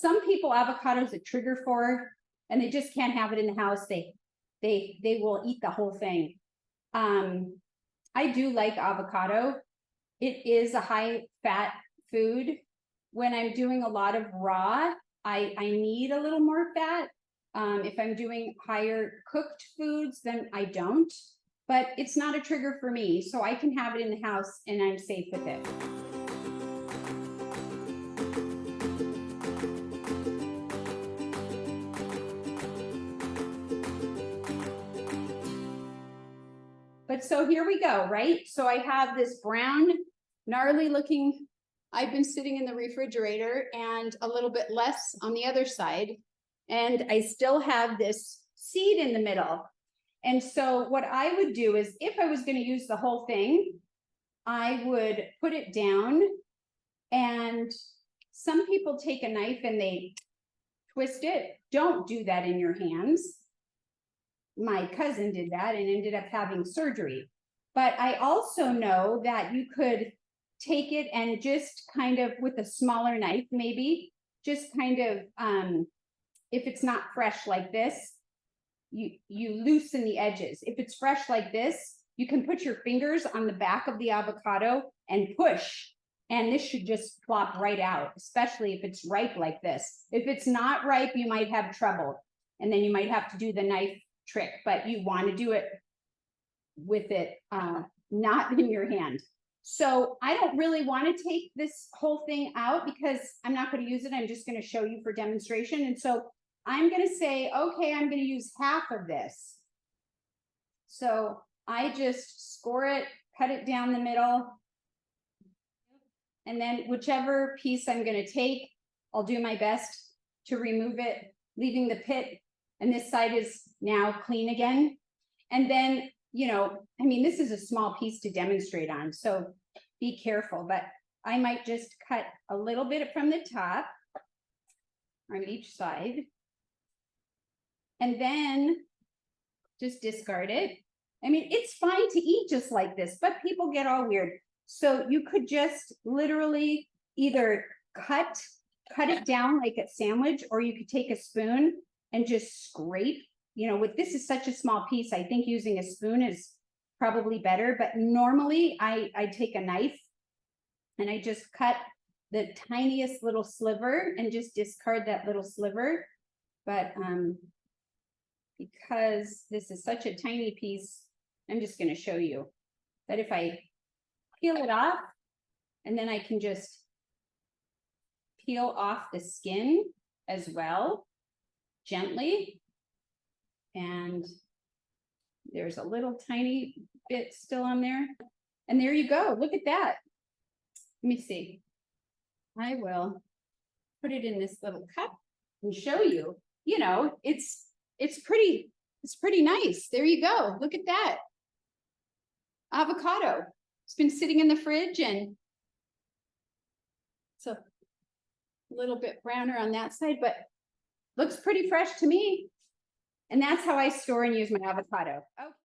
some people avocado's a trigger for, and they just can't have it in the house. They will eat the whole thing. I do like avocado. It is a high fat food. When I'm doing a lot of raw, I need a little more fat. If I'm doing higher cooked foods, then I don't. But it's not a trigger for me, so I can have it in the house and I'm safe with it. But so here we go, right? So I have this brown, gnarly looking, I've been sitting in the refrigerator, and a little bit less on the other side. And I still have this seed in the middle. And so what I would do is, if I was going to use the whole thing, I would put it down. And some people take a knife and they twist it. Don't do that in your hands. My cousin did that and ended up having surgery. But I also know that you could take it and just kind of, with a smaller knife, maybe just kind of, if it's not fresh like this, you loosen the edges. If it's fresh like this, you can put your fingers on the back of the avocado and push, and this should just plop right out, especially if it's ripe like this. If it's not ripe, you might have trouble, and then you might have to do the knife trick, but you want to do it with it not in your hand. So I don't really want to take this whole thing out because I'm not going to use it. I'm just going to show you for demonstration. And so I'm going to say, okay, I'm going to use half of this. So I just score it, cut it down the middle. And then whichever piece I'm going to take, I'll do my best to remove it, leaving the pit. And this side is now clean again. And then, you know, I mean, this is a small piece to demonstrate on, so be careful, but I might just cut a little bit from the top on each side. And then just discard it. I mean, it's fine to eat just like this, but people get all weird. So you could just literally either cut it down like a sandwich, or you could take a spoon and just scrape. You know, with this is such a small piece, I think using a spoon is probably better, but normally I take a knife and I just cut the tiniest little sliver and just discard that little sliver. But because this is such a tiny piece, I'm just going to show you that if I peel it off, and then I can just peel off the skin as well, gently. And there's a little tiny bit still on there. And there you go. Look at that. Let me see. I will put it in this little cup and show you. You know, it's pretty nice. There you go. Look at that. Avocado. It's been sitting in the fridge, and it's a little bit browner on that side, but looks pretty fresh to me. And that's how I store and use my avocado. Okay.